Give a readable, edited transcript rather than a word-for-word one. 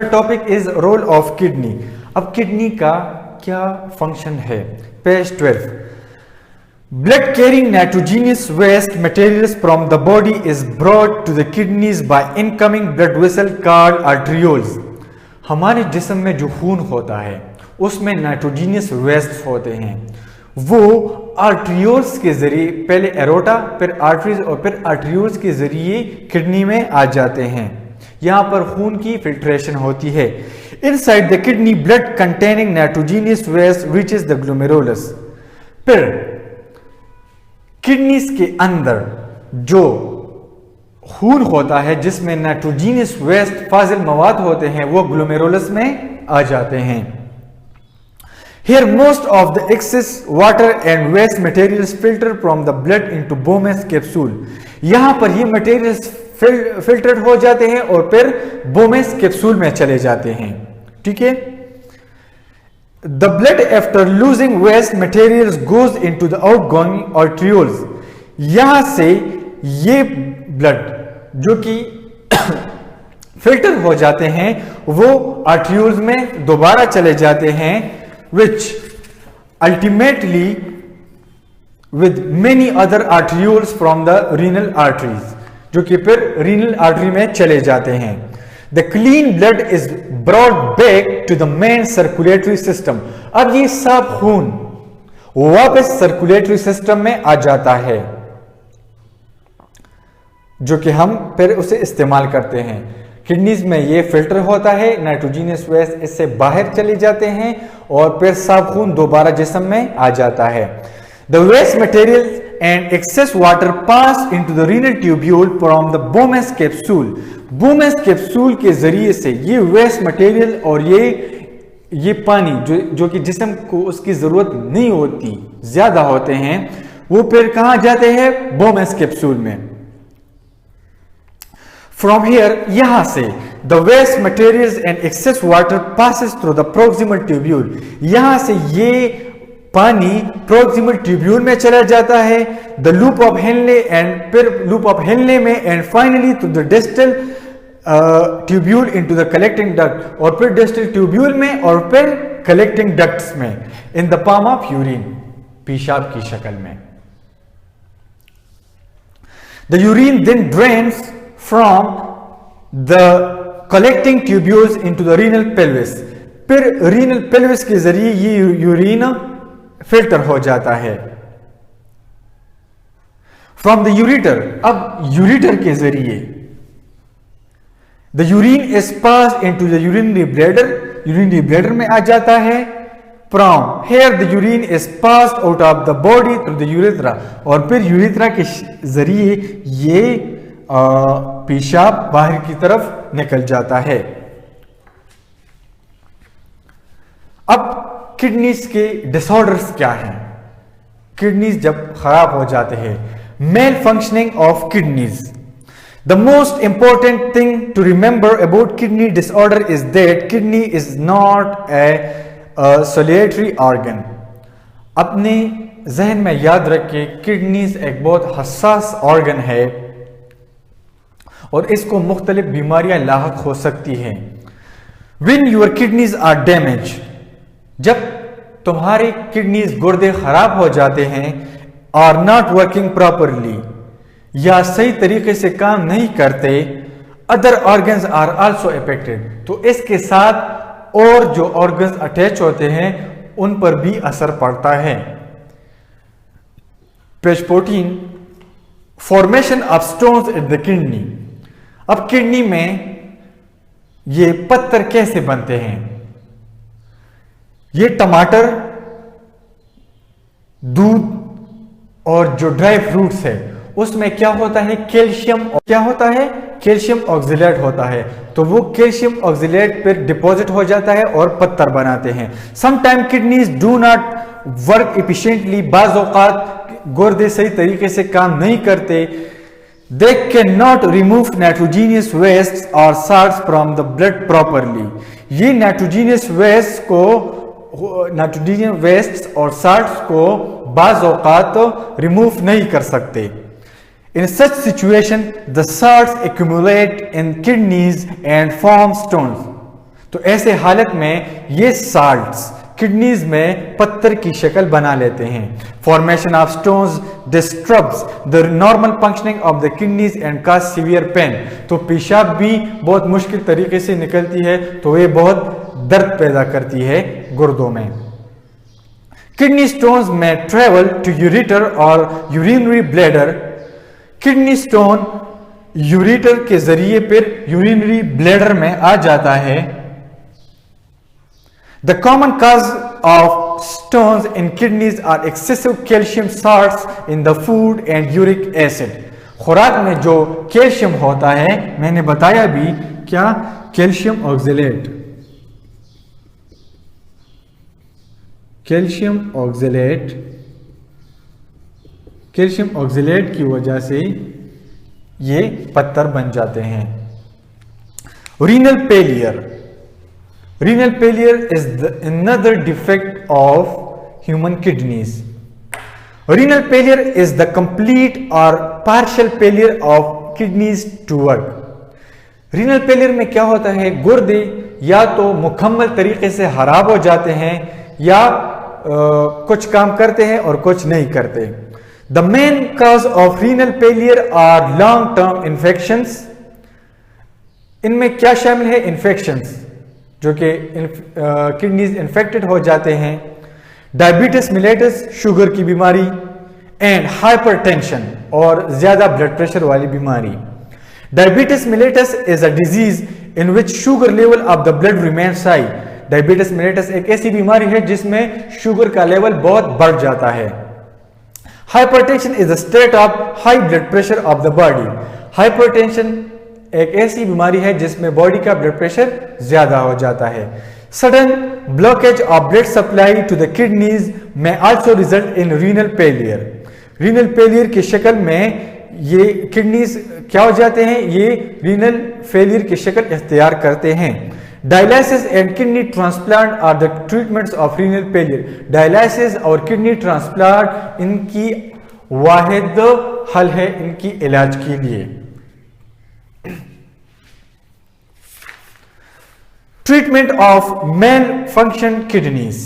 Topic is role of kidney. अब kidney का क्या फंक्शन है? Page 12। Blood carrying nitrogenous waste materials from the body is brought to the kidneys by incoming blood vessel called arterioles. हमारे जिस्म में जो खून होता है उसमें नाइट्रोजीनियस वेस्ट होते हैं, वो आर्टरियोल्स के जरिए, पहले एरोटा फिर आर्टरीज और फिर आर्टरियोल्स के जरिए किडनी में आ जाते हैं। यहां पर खून की फिल्ट्रेशन होती है। Inside the kidney blood containing nitrogenous waste reaches the glomerulus. फिर किडनीज के अंदर जो खून होता है जिसमें नाइट्रोजीनियस वेस्ट फाजिल मवाद होते हैं वो ग्लोमेरुलस में आ जाते हैं। Here most of the excess water and waste materials filter from the blood into Bowman's capsule। यहां पर ये मटेरियल्स फिल्टर हो जाते हैं और फिर बोमेस कैप्सूल में चले जाते हैं। ठीक है। The blood after losing waste materials goes into the outgoing arterioles. यहां से ये ब्लड जो कि फिल्टर हो जाते हैं वो आर्टरियोल्स में दोबारा चले जाते हैं, which ultimately with many other arterioles from the renal arteries, जो कि फिर रीनल आर्टरी में चले जाते हैं। The clean blood is brought back to the main circulatory system. अब ये साफ खून वापस सर्कुलेटरी सिस्टम में आ जाता है, जो कि हम फिर उसे इस्तेमाल करते हैं। किडनीज में ये फिल्टर होता है, नाइट्रोजीनियस वेस्ट इससे बाहर चले जाते हैं और फिर साफ खून दोबारा जिस्म में आ जाता है। The waste material and excess water pass into the renal tubule from the Bowman's capsule। Bowman's capsule के जरिए से ये वेस्ट मटेरियल और ये पानी जो कि जिस्म को उसकी जरूरत नहीं होती, ज्यादा होते हैं, वो फिर कहां जाते हैं? Bowman's capsule में। From here, यहां से the waste materials and excess water passes through the proximal tubule। यहां से ये पानी प्रोक्सिमल ट्यूब्यूल में चला जाता है, the loop of Henle and फिर लूप ऑफ हेनले में and finally to the distal tubule into the collecting duct, और फिर डिस्टल ट्यूब्यूल में और फिर कलेक्टिंग डक्ट्स में in the form of urine, पेशाब की शक्ल में। The urine then drains from the collecting tubules into the renal pelvis. फिर रीनल पेल्विस के जरिए ये यूरिन फिल्टर हो जाता है। फ्रॉम द यूरिटर, अब यूरिटर के जरिए the urine is pass into the urinary bladder, urinary bladder में आ जाता है। From here the urine is pass out of the body through the urethra, और फिर यूरेथ्रा के जरिए ये पेशाब बाहर की तरफ निकल जाता है। अब किडनीज के डिसऑर्डर्स क्या हैं? किडनीज जब खराब हो जाते हैं, malfunctioning of kidneys. The most important thing to remember about kidney disorder is that kidney is not a solitary organ. अपने जहन में याद रखिए, किडनीज एक बहुत हसास ऑर्गन है और इसको मुख्तलिफ बीमारियां लाहक हो सकती हैं। When your kidneys are damaged, जब तुम्हारे किडनीज गुर्दे खराब हो जाते हैं, और नॉट वर्किंग प्रॉपरली, या सही तरीके से काम नहीं करते, other organs are also affected, तो इसके साथ और जो ऑर्गन्स अटैच होते हैं उन पर भी असर पड़ता है। Page 14, formation of stones in the kidney. अब किडनी में ये पत्थर कैसे बनते हैं? ये टमाटर, दूध और जो ड्राई फ्रूट्स है उसमें क्या होता है? कैल्शियम, क्या होता है? कैल्शियम ऑक्सिलेट होता है, तो वो कैल्शियम ऑक्सिलेट फिर डिपॉजिट हो जाता है और पत्थर बनाते हैं। Sometime kidneys do not work efficiently, बाज़ औक़ात गुर्दे सही तरीके से काम नहीं करते। They cannot remove nitrogenous wastes or salts from the blood properly। ये नाइट्रोजीनियस वेस्ट को, नाइट्रोजीनियस वेस्ट और साल्ट्स को बाज़ औक़ात रिमूव नहीं कर सकते। In such situation the salts accumulate in kidneys and form stones। तो ऐसे हालत में ये साल्ट्स किडनीज में पत्थर की शक्ल बना लेते हैं। Formation of stones disturbs the normal functioning of the kidneys and cause severe pain. तो पेशाब भी बहुत मुश्किल तरीके से निकलती है, तो ये बहुत दर्द पैदा करती है गुर्दों में। किडनी स्टोन्स में ट्रेवल टू यूरेटर और urinary bladder. Kidney stone ureter के जरिए फिर यूरिनरी ब्लैडर में आ जाता है। The common cause of stones in kidneys are excessive calcium salts in the food and uric acid। खुराक में जो कैल्शियम होता है, मैंने बताया भी क्या, कैल्शियम ऑक्जेलेट। कैल्शियम ऑक्जेलेट की वजह से ये पत्थर बन जाते हैं। Renal failure. Renal failure is another defect of human kidneys. Renal failure is the complete or partial failure of kidneys to work. Renal failure में क्या होता है, गुर्दे या तो मुकम्मल तरीके से खराब हो जाते हैं या कुछ काम करते हैं और कुछ नहीं करते। The main cause of renal failure are long term infections। इनमें क्या शामिल है, इन्फेक्शंस, जो कि किडनीज इन्फेक्टेड हो जाते हैं, डायबिटीज मिलेटस शुगर की बीमारी, एंड हाइपरटेंशन और ज्यादा ब्लड प्रेशर वाली बीमारी। Diabetes mellitus is a disease in which sugar level of the blood remains high. Diabetes mellitus एक ऐसी बीमारी है जिसमें शुगर का लेवल बहुत बढ़ जाता है। Hypertension is a state of high blood pressure of the body. Hypertension एक ऐसी बीमारी है जिसमें बॉडी का ब्लड प्रेशर ज्यादा हो जाता है। Sudden blockage of blood supply to the kidneys में also result in renal failure. Renal failure की शक्ल में ये किडनीज क्या हो जाते हैं, ये रीनल फेलियर की शक्ल इख्तियार करते हैं। Dialysis and kidney transplant are the treatments of renal failure. Dialysis और किडनी ट्रांसप्लांट इनकी वाहिद हल है इनकी इलाज के लिए। Treatment of malfunction kidneys.